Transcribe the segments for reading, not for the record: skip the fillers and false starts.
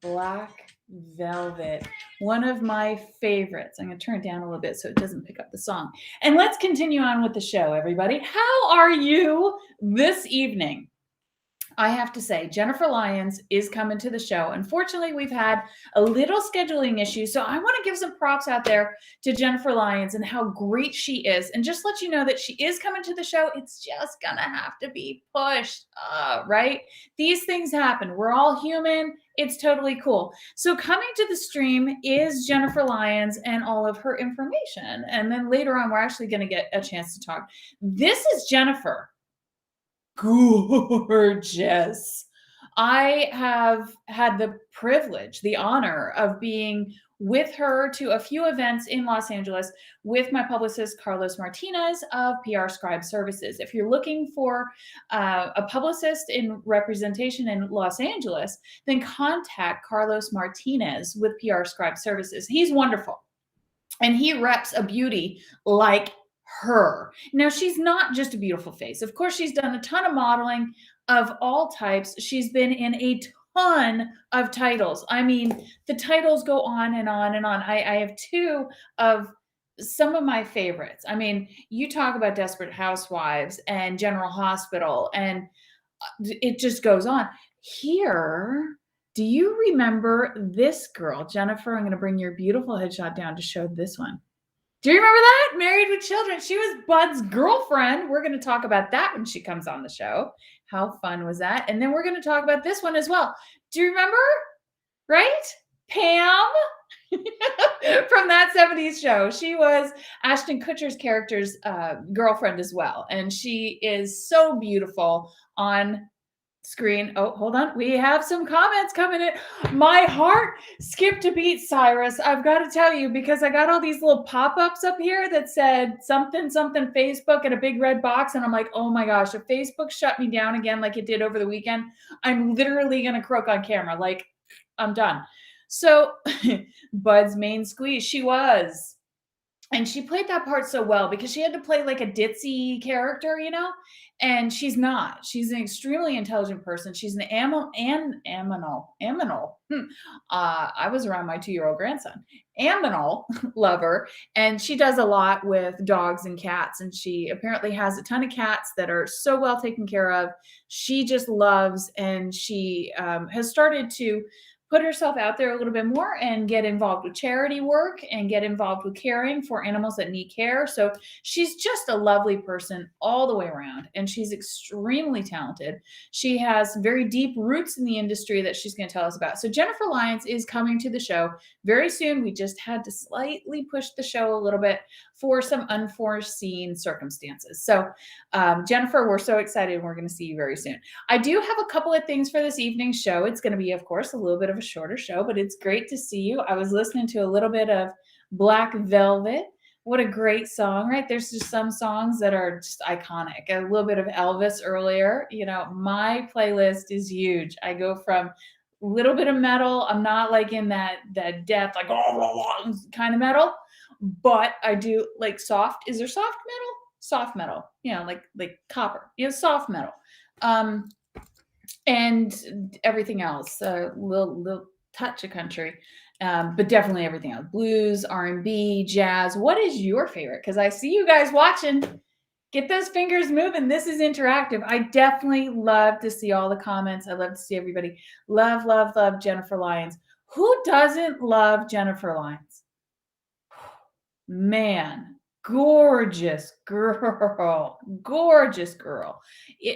Black Velvet, one of my favorites. I'm going to turn it down a little bit so it doesn't pick up the song. And let's continue on with the show, everybody. How are you this evening? I have to say, Jennifer Lyons is coming to the show. Unfortunately, we've had a little scheduling issue. So I want to give some props out there to Jennifer Lyons and how great she is. And just let you know that she is coming to the show. It's just going to have to be pushed, right? These things happen. We're all human. It's totally cool. So coming to the stream is Jennifer Lyons and all of her information. And then later on, we're actually going to get a chance to talk. This is Jennifer. Gorgeous. I have had the privilege, the honor of being with her to a few events in Los Angeles with my publicist, Carlos Martinez of PR Scribe Services. If you're looking for a publicist in representation in Los Angeles, then contact Carlos Martinez with PR Scribe Services. He's wonderful. And he reps a beauty like her. Now, she's not just a beautiful face. Of course, she's done a ton of modeling of all types. She's been in a ton of titles. I mean, the titles go on and on and on. I have two of some of my favorites. I mean, you talk about Desperate Housewives and General Hospital, and it just goes on. Here, do you remember this girl, Jennifer? I'm going to bring your beautiful headshot down to show this one. Do you remember that? Married with Children. She was Bud's girlfriend. We're going to talk about that when she comes on the show. How fun was that? And then we're going to talk about this one as well. Do you remember? Right? Pam from that 70's show. She was Ashton Kutcher's character's girlfriend as well. And she is so beautiful on screen. Oh, hold on. We have some comments coming in. My heart skipped a beat, Cyrus. I've got to tell you, because I got all these little pop-ups up here that said something, something Facebook in a big red box. And I'm like, oh my gosh, if Facebook shut me down again like it did over the weekend, I'm literally going to croak on camera. Like, I'm done. So Bud's main squeeze, she was. And she played that part so well because she had to play like a ditzy character, you know? And she's not. She's an extremely intelligent person. She's an aminal. I was around my 2-year-old grandson. Aminal lover. And she does a lot with dogs and cats. And she apparently has a ton of cats that are so well taken care of. She just loves, and she has started to put herself out there a little bit more and get involved with charity work and get involved with caring for animals that need care. So she's just a lovely person all the way around, and she's extremely talented. She has very deep roots in the industry that she's going to tell us about. So Jennifer Lyons is coming to the show very soon. We just had to slightly push the show a little bit for some unforeseen circumstances. So Jennifer, we're so excited, and we're going to see you very soon. I do have a couple of things for this evening's show. It's going to be, of course, a little bit of a shorter show, but it's great to see you. I was listening to a little bit of Black Velvet. What a great song, right? There's just some songs that are just iconic. A little bit of Elvis earlier. You know, my playlist is huge. I go from a little bit of metal. I'm not like in that depth, like kind of metal, but I do like soft. Is there soft metal? Soft metal, you know, like copper, you know, soft metal. And everything else, a little touch of country, but definitely everything else, blues, R&B, jazz. What is your favorite? Because I see you guys watching. Get those fingers moving. This is interactive. I definitely love to see all the comments. I love to see everybody. Love, love, love Jennifer Lyons. Who doesn't love Jennifer Lyons? Man, gorgeous girl.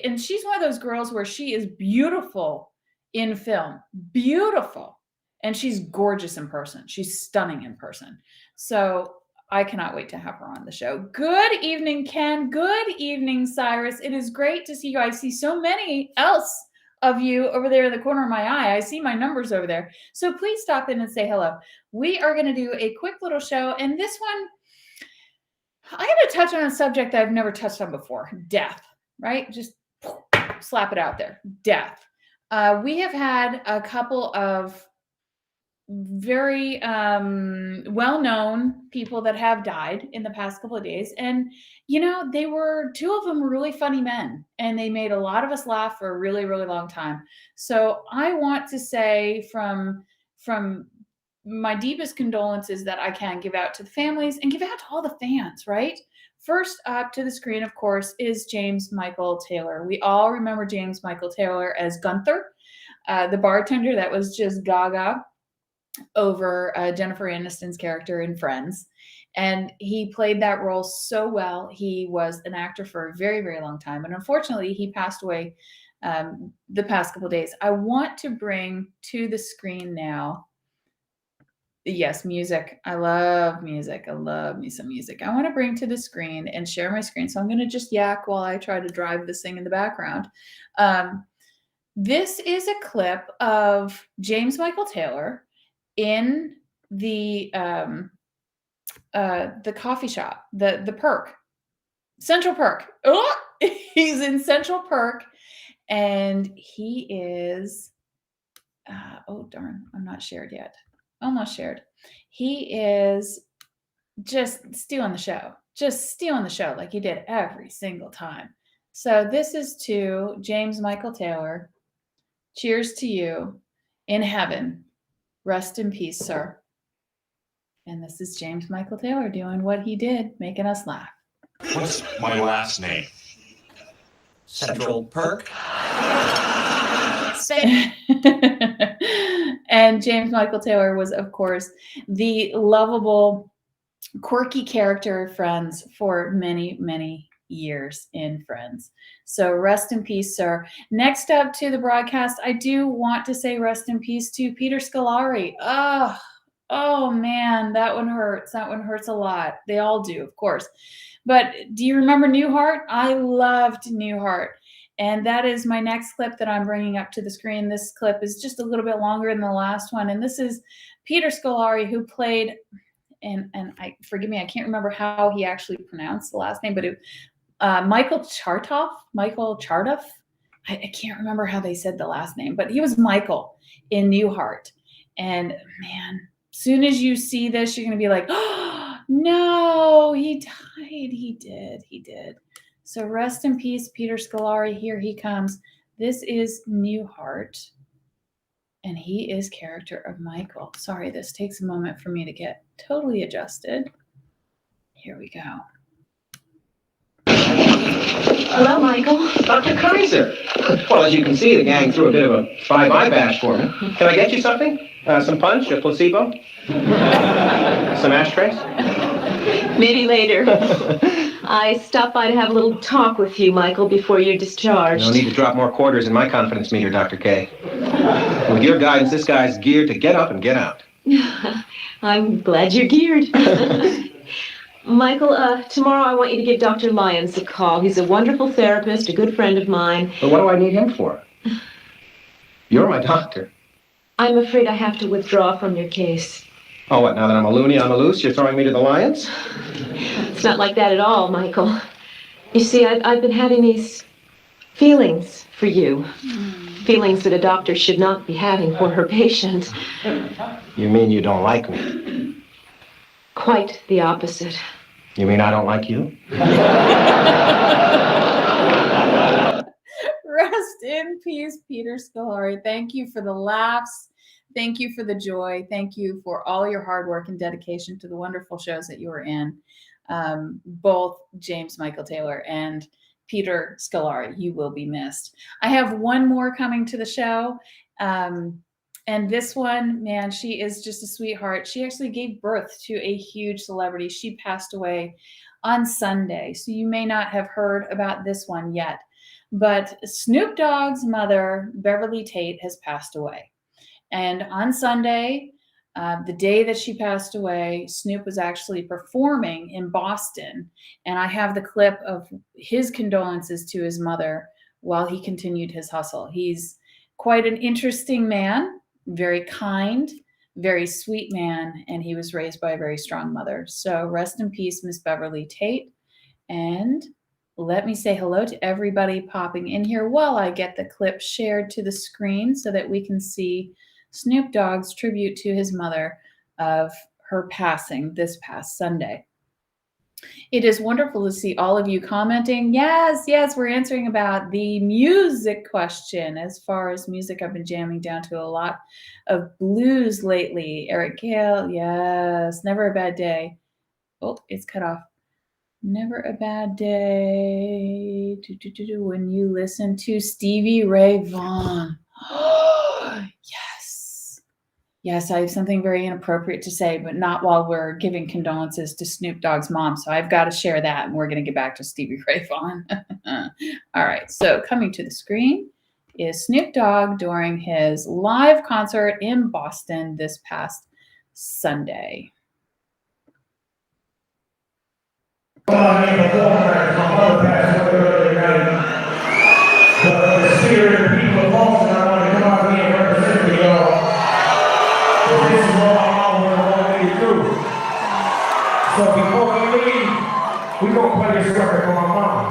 And she's one of those girls where she is beautiful in film, beautiful. And she's gorgeous in person. She's stunning in person. So I cannot wait to have her on the show. Good evening, Ken. Good evening, Cyrus. It is great to see you. I see so many else of you over there in the corner of my eye. I see my numbers over there. So please stop in and say hello. We are going to do a quick little show. And this one, I'm going to touch on a subject that I've never touched on before. Death, right? Just slap it out there. Death. We have had a couple of very well-known people that have died in the past couple of days. And, you know, two of them were really funny men, and they made a lot of us laugh for a really, really long time. So I want to say from from my deepest condolences that I can give out to the families and give out to all the fans, right? First up to the screen, of course, is James Michael Taylor. We all remember James Michael Taylor as Gunther, the bartender that was just gaga over Jennifer Aniston's character in Friends. And he played that role so well. He was an actor for a very, very long time. And unfortunately, he passed away the past couple of days. I want to bring to the screen now. Yes, music. I love music. I love me some music. I want to bring to the screen and share my screen. So I'm going to just yak while I try to drive this thing in the background. This is a clip of James Michael Taylor in the coffee shop, the Perk, Central Perk. Oh, he's in Central Perk, and he is. Oh darn! I'm not shared yet. Almost shared. He is just stealing the show. Just stealing the show like he did every single time. So this is to James Michael Taylor. Cheers to you in heaven. Rest in peace, sir. And this is James Michael Taylor doing what he did, making us laugh. What's my last name? Central Perk. And James Michael Taylor was, of course, the lovable, quirky character of Friends for many, many years in Friends. So rest in peace, sir. Next up to the broadcast, I do want to say rest in peace to Peter Scolari. Oh man, that one hurts. That one hurts a lot. They all do, of course. But do you remember Newhart? I loved Newhart. And that is my next clip that I'm bringing up to the screen. This clip is just a little bit longer than the last one. And this is Peter Scolari, who played, and I forgive me, I can't remember how he actually pronounced the last name, but Michael Chartoff. I can't remember how they said the last name, but he was Michael in Newhart. And man, soon as you see this, you're going to be like, oh, no, he died. He did. So rest in peace, Peter Scolari. Here he comes. This is Newhart, and he is character of Michael. Sorry, this takes a moment for me to get totally adjusted. Here we go. Hello, Michael. Dr. Kaiser. Well, as you can see, the gang threw a bit of a bye-bye bash for me. Can I get you something? Some punch, a placebo? Some ashtrays? Maybe later. I stopped by to have a little talk with you, Michael, before you're discharged. No need to drop more quarters in my confidence meter, Dr. K. With your guidance, this guy's geared to get up and get out. I'm glad you're geared. Michael, tomorrow I want you to give Dr. Lyons a call. He's a wonderful therapist, a good friend of mine. But what do I need him for? You're my doctor. I'm afraid I have to withdraw from your case. Oh, what, now that I'm a loony on the loose, you're throwing me to the lions? It's not like that at all, Michael. You see, I've been having these feelings for you. Feelings that a doctor should not be having for her patient. You mean you don't like me? Quite the opposite. You mean I don't like you? Rest in peace, Peter Scolari. Thank you for the laughs. Thank you for the joy. Thank you for all your hard work and dedication to the wonderful shows that you were in. Both James Michael Taylor and Peter Scolari, you will be missed. I have one more coming to the show. And this one, man, she is just a sweetheart. She actually gave birth to a huge celebrity. She passed away on Sunday. So you may not have heard about this one yet. But Snoop Dogg's mother, Beverly Tate, has passed away. And on Sunday, the day that she passed away, Snoop was actually performing in Boston. And I have the clip of his condolences to his mother while he continued his hustle. He's quite an interesting man, very kind, very sweet man, and he was raised by a very strong mother. So rest in peace, Miss Beverly Tate. And let me say hello to everybody popping in here while I get the clip shared to the screen so that we can see Snoop Dogg's tribute to his mother of her passing this past Sunday. It is wonderful to see all of you commenting. Yes, we're answering about the music question. As far as music, I've been jamming down to a lot of blues lately. Eric Gale, yes. Never a bad day. Oh, it's cut off. Never a bad day when you listen to Stevie Ray Vaughan. Yes. Yes, I have something very inappropriate to say, but not while we're giving condolences to Snoop Dogg's mom. So I've got to share that, and we're going to get back to Stevie Ray Vaughan. All right, so coming to the screen is Snoop Dogg during his live concert in Boston this past Sunday. The spirit of the people of Boston, I want to come out here and represent for y'all. This is what my mom would have wanted me to do. So before we leave, we're going to play this record for my mom.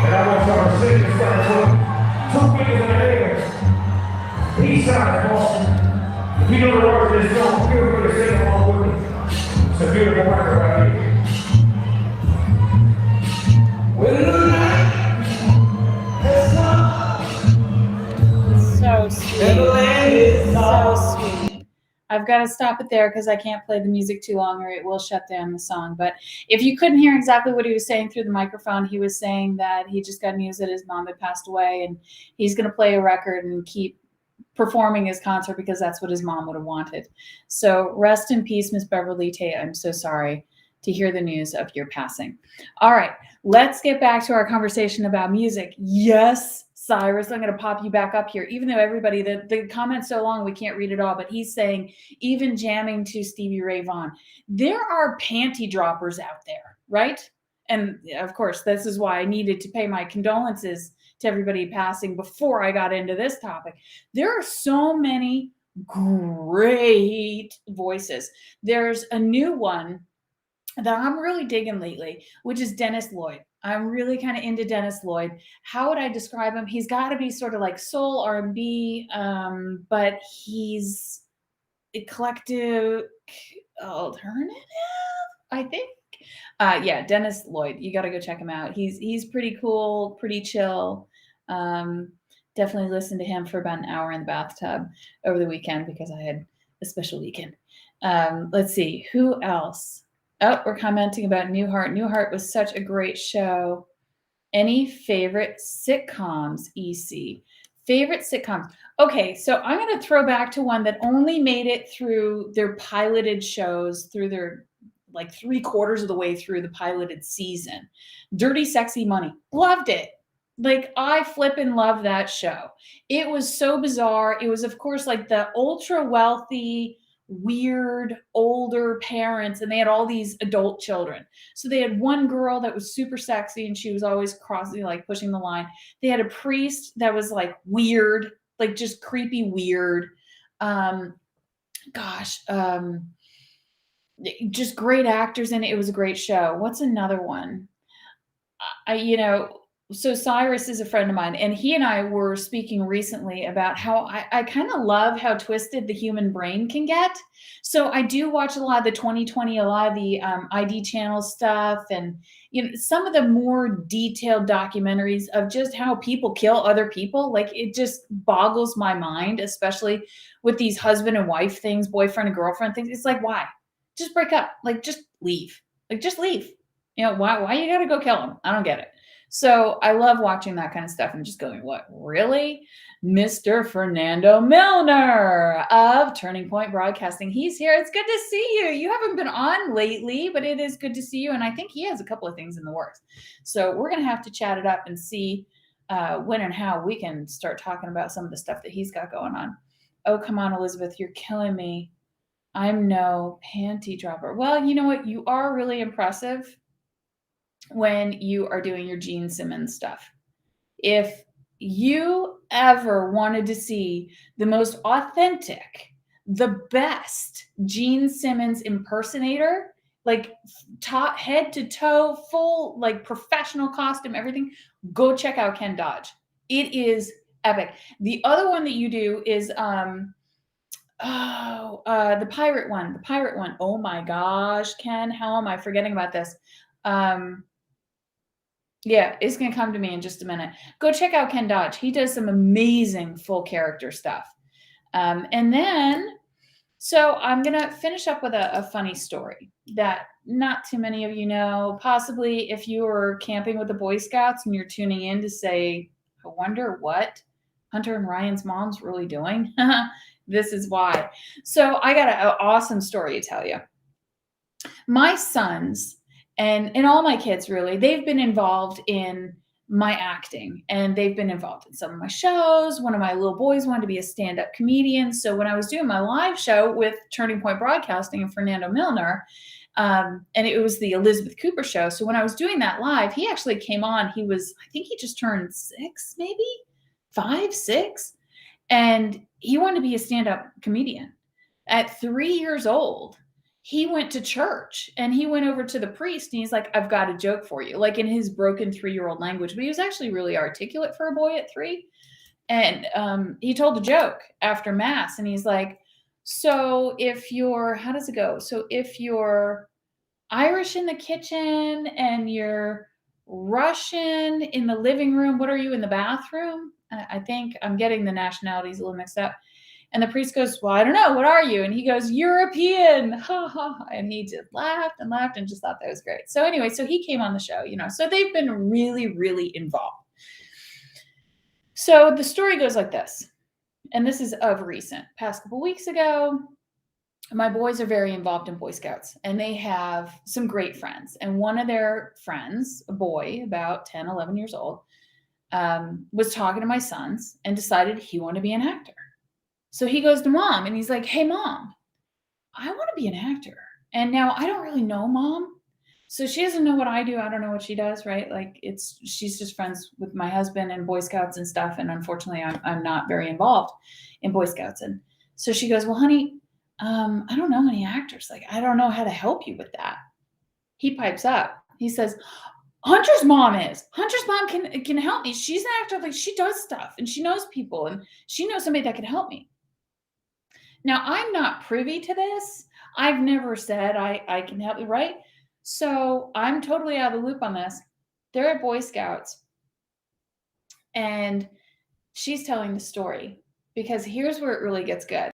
And I want y'all to sing this record for two fingers in the air. East side of Boston. If you know the words of this song, feel free to sing along with me. It's a beautiful record right here. So sweet. So sweet. I've got to stop it there because I can't play the music too long or it will shut down the song. But if you couldn't hear exactly what he was saying through the microphone, he was saying that he just got news that his mom had passed away and he's going to play a record and keep performing his concert because that's what his mom would have wanted. So rest in peace, Miss Beverly Tate. I'm so sorry to hear the news of your passing. All right, let's get back to our conversation about music. Yes, Cyrus, I'm going to pop you back up here. Even though everybody, the comment's so long, we can't read it all, but he's saying, even jamming to Stevie Ray Vaughan. There are panty droppers out there, right? And of course, this is why I needed to pay my condolences to everybody passing before I got into this topic. There are so many great voices. There's a new one that I'm really digging lately, which is Dennis Lloyd. I'm really kind of into Dennis Lloyd. How would I describe him? He's got to be sort of like soul R&B, but he's eclectic alternative, I think. Yeah, Dennis Lloyd. You got to go check him out. He's pretty cool, pretty chill. Definitely listened to him for about an hour in the bathtub over the weekend because I had a special weekend. Let's see, who else? Oh, we're commenting about Newhart. Newhart was such a great show. Any favorite sitcoms, EC? Favorite sitcoms. Okay, so I'm going to throw back to one that only made it through their piloted shows, through their like 3/4 of the way through the piloted season. Dirty Sexy Money. Loved it. Like, I flippin' love that show. It was so bizarre. It was, of course, like the ultra wealthy, weird older parents, and they had all these adult children. So they had one girl that was super sexy and she was always crossing, like pushing the line. They had a priest that was like weird, like just creepy weird. Just great actors in it. It was a great show. What's another one? So Cyrus is a friend of mine, and he and I were speaking recently about how I kind of love how twisted the human brain can get. So I do watch a lot of the 2020, a lot of the ID channel stuff, and some of the more detailed documentaries of just how people kill other people. Like, it just boggles my mind, especially with these husband and wife things, boyfriend and girlfriend things. It's like, why? Just break up. Like, just leave. Like, just leave. Why you got to go kill them? I don't get it. So I love watching that kind of stuff and just going, what, really? Mr. Fernando Milner of Turning Point Broadcasting. He's here. It's good to see you. You haven't been on lately, but it is good to see you. And I think he has a couple of things in the works. So we're going to have to chat it up and see when and how we can start talking about some of the stuff that he's got going on. Oh, come on, Elizabeth. You're killing me. I'm no panty dropper. Well, you know what? You are really impressive when you are doing your Gene Simmons stuff. If you ever wanted to see the most authentic, the best Gene Simmons impersonator, like top, head to toe, full, like professional costume, everything, go check out Ken Dodge. It is epic. The other one that you do is The pirate one. The pirate one. Oh my gosh, Ken, how am I forgetting about this? Yeah, it's gonna come to me in just a minute. Go check out Ken Dodge. He does some amazing full character stuff. And then, so I'm gonna finish up with a funny story that not too many of you know. Possibly if you were camping with the Boy Scouts and you're tuning in to say, I wonder what Hunter and Ryan's mom's really doing. This is why. So I got an awesome story to tell you. My sons and all my kids, really, they've been involved in my acting, and they've been involved in some of my shows. One of my little boys wanted to be a stand-up comedian. So when I was doing my live show with Turning Point Broadcasting and Fernando Milner, and it was the Elizabeth Cooper show. So when I was doing that live, he actually came on. I think he just turned 6, maybe 5, 6. And he wanted to be a stand-up comedian. At 3 years old, he went to church and he went over to the priest and he's like, I've got a joke for you, like in his broken 3-year-old language. But he was actually really articulate for a boy at 3. And he told a joke after mass and he's like, so if you're, how does it go? So if you're Irish in the kitchen and you're Russian in the living room, what are you in the bathroom? I think I'm getting the nationalities a little mixed up. And the priest goes, well, I don't know. What are you? And he goes, European. Ha, ha, ha. And he just laughed and just thought that was great. So anyway, so he came on the show, so they've been really, really involved. So the story goes like this. And this is of recent, past couple weeks ago. My boys are very involved in Boy Scouts and they have some great friends. And one of their friends, a boy about 10, 11 years old, was talking to my sons and decided he wanted to be an actor. So he goes to mom and he's like, hey, mom, I want to be an actor. And now I don't really know mom. So she doesn't know what I do. I don't know what she does, right? Like she's just friends with my husband and Boy Scouts and stuff. And unfortunately, I'm not very involved in Boy Scouts. And so she goes, well, honey, I don't know any actors. Like, I don't know how to help you with that. He pipes up. He says, Hunter's mom is. Hunter's mom can help me. She's an actor. Like, she does stuff and she knows people and she knows somebody that can help me. Now, I'm not privy to this. I've never said I can help you, right? So I'm totally out of the loop on this. They're at Boy Scouts and she's telling the story because here's where it really gets good.